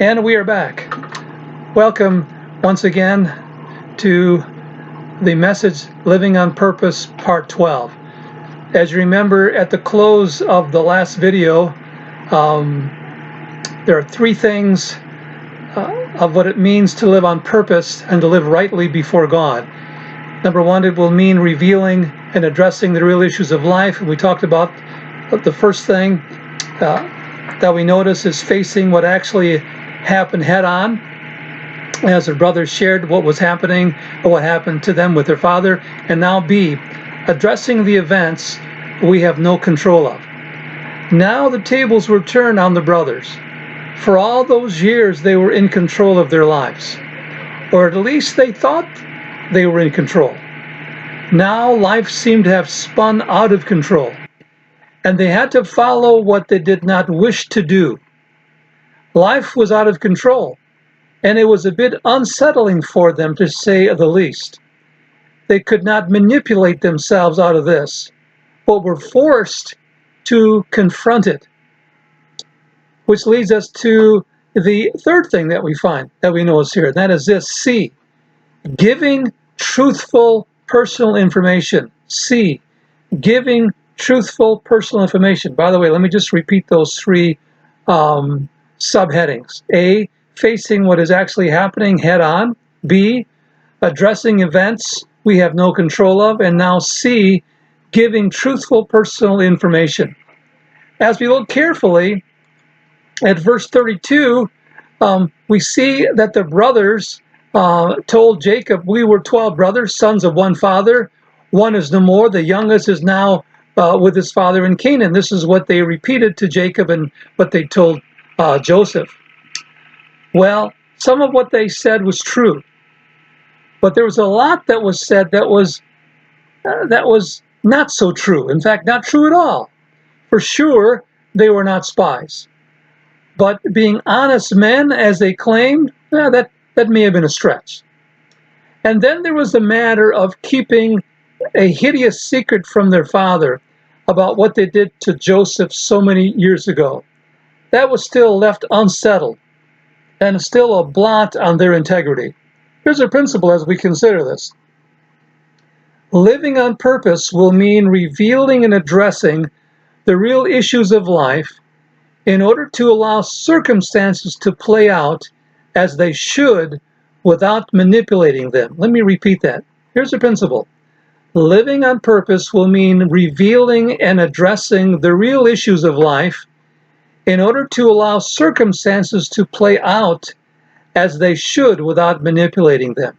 And we are back. Welcome once again to the message Living on Purpose Part 12. As you remember at the close of the last video, there are three things of what it means to live on purpose and to live rightly before God. Number one, it will mean revealing and addressing the real issues of life. And we talked about the first thing that we notice is facing what actually happened head on, as their brothers shared what was happening or what happened to them with their father. And now B, addressing the events we have no control of. Now the tables were turned on the brothers. For all those years they were in control of their lives, or at least they thought they were in control. Now life seemed to have spun out of control, and they had to follow what they did not wish to do. Life was out of control, and it was a bit unsettling for them, to say the least. They could not manipulate themselves out of this, but were forced to confront it. Which leads us to the third thing that we find, that we notice here, and that is this: C, giving truthful personal information. C, giving truthful personal information. By the way, let me just repeat those three subheadings. A, facing what is actually happening head on. B, addressing events we have no control of. And now C, giving truthful personal information. As we look carefully at verse 32, we see that the brothers told Jacob, "We were 12 brothers, sons of one father. One is no more. The youngest is now with his father in Canaan." This is what they repeated to Jacob and what they told Joseph. Well, some of what they said was true, but there was a lot that was said that was not so true. In fact, not true at all. For sure, they were not spies. But being honest men, as they claimed, that may have been a stretch. And then there was the matter of keeping a hideous secret from their father about what they did to Joseph so many years ago. That was still left unsettled and still a blot on their integrity. Here's a principle as we consider this. Living on purpose will mean revealing and addressing the real issues of life in order to allow circumstances to play out as they should without manipulating them. Let me repeat that. Here's the principle. Living on purpose will mean revealing and addressing the real issues of life in order to allow circumstances to play out as they should without manipulating them.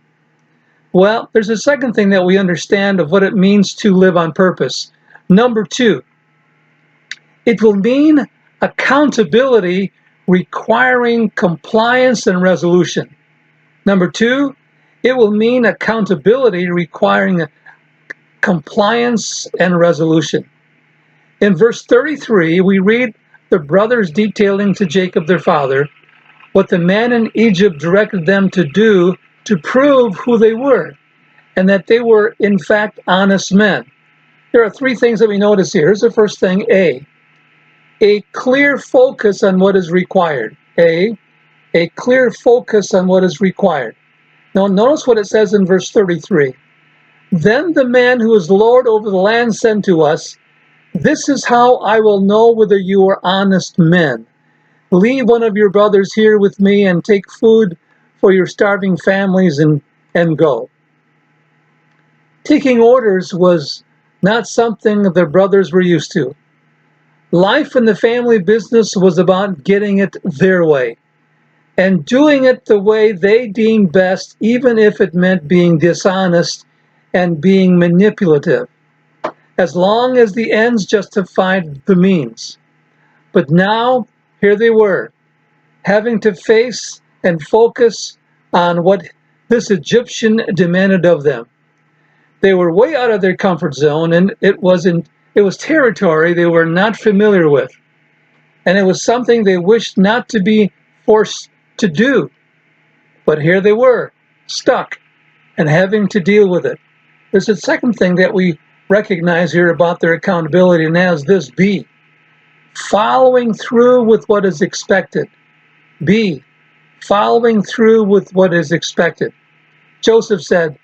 Well, there's a second thing that we understand of what it means to live on purpose. Number two, it will mean accountability requiring compliance and resolution. Number two, it will mean accountability requiring compliance and resolution. In verse 33, we read the brothers detailing to Jacob their father what the man in Egypt directed them to do to prove who they were, and that they were in fact honest men. There are three things that we notice here. Here's the first thing: a clear focus on what is required. A clear focus on what is required. Now notice what it says in verse 33. Then the man who is Lord over the land said to us, "This is how I will know whether you are honest men. Leave one of your brothers here with me and take food for your starving families and go." Taking orders was not something the brothers were used to. Life in the family business was about getting it their way and doing it the way they deemed best, even if it meant being dishonest and being manipulative, as long as the ends justified the means. But now, here they were, having to face and focus on what this Egyptian demanded of them. They were way out of their comfort zone, and it was territory they were not familiar with. And it was something they wished not to be forced to do. But here they were, stuck, and having to deal with it. There's a second thing that we recognize here about their accountability, and that is this: B, following through with what is expected. B, following through with what is expected. Joseph said,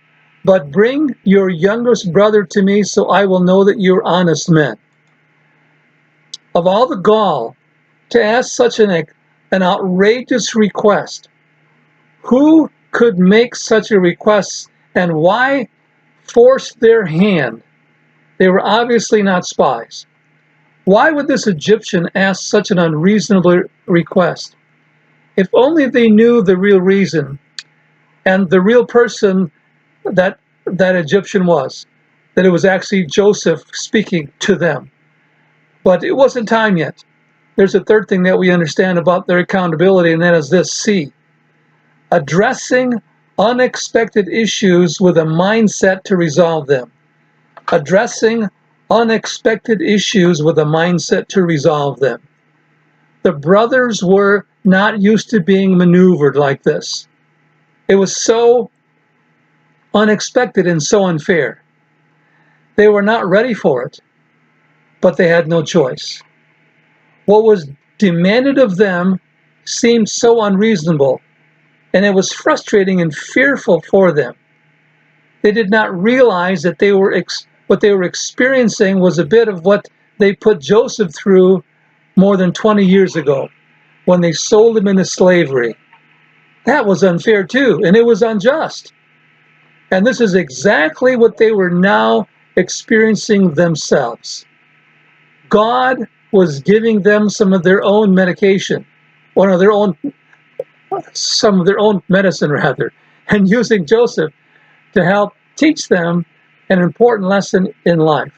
"But bring your youngest brother to me so I will know that you're honest men." Of all the gall to ask such an outrageous request, who could make such a request, and why force their hand? They were obviously not spies. Why would this Egyptian ask such an unreasonable request? If only they knew the real reason and the real person that Egyptian was, that it was actually Joseph speaking to them. But it wasn't time yet. There's a third thing that we understand about their accountability, and that is this: C, addressing unexpected issues with a mindset to resolve them. Addressing unexpected issues with a mindset to resolve them. The brothers were not used to being maneuvered like this. It was so unexpected and so unfair. They were not ready for it, but they had no choice. What was demanded of them seemed so unreasonable, and it was frustrating and fearful for them. They did not realize that what they were experiencing was a bit of what they put Joseph through more than 20 years ago when they sold him into slavery. That was unfair too, and it was unjust. And this is exactly what they were now experiencing themselves. God was giving them some of their own medication, some of their own medicine rather, and using Joseph to help teach them an important lesson in life.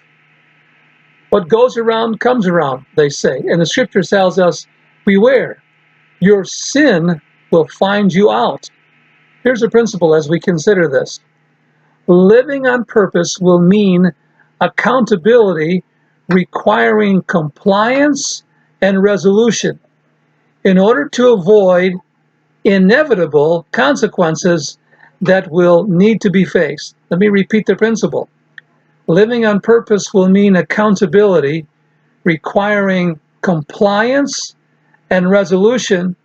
What goes around comes around, they say, and the scripture tells us, beware, your sin will find you out. Here's a principle as we consider this. Living on purpose will mean accountability requiring compliance and resolution in order to avoid inevitable consequences that will need to be faced. Let me repeat the principle. Living on purpose will mean accountability requiring compliance and resolution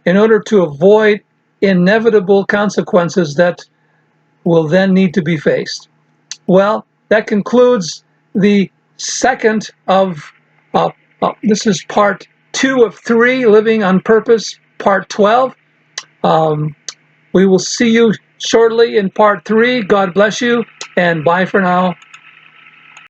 in order to avoid inevitable consequences that will then need to be faced. Well, that concludes the second of, this is part 2 of 3, Living on Purpose, part 12. We will see you shortly in part 3. God bless you, and bye for now.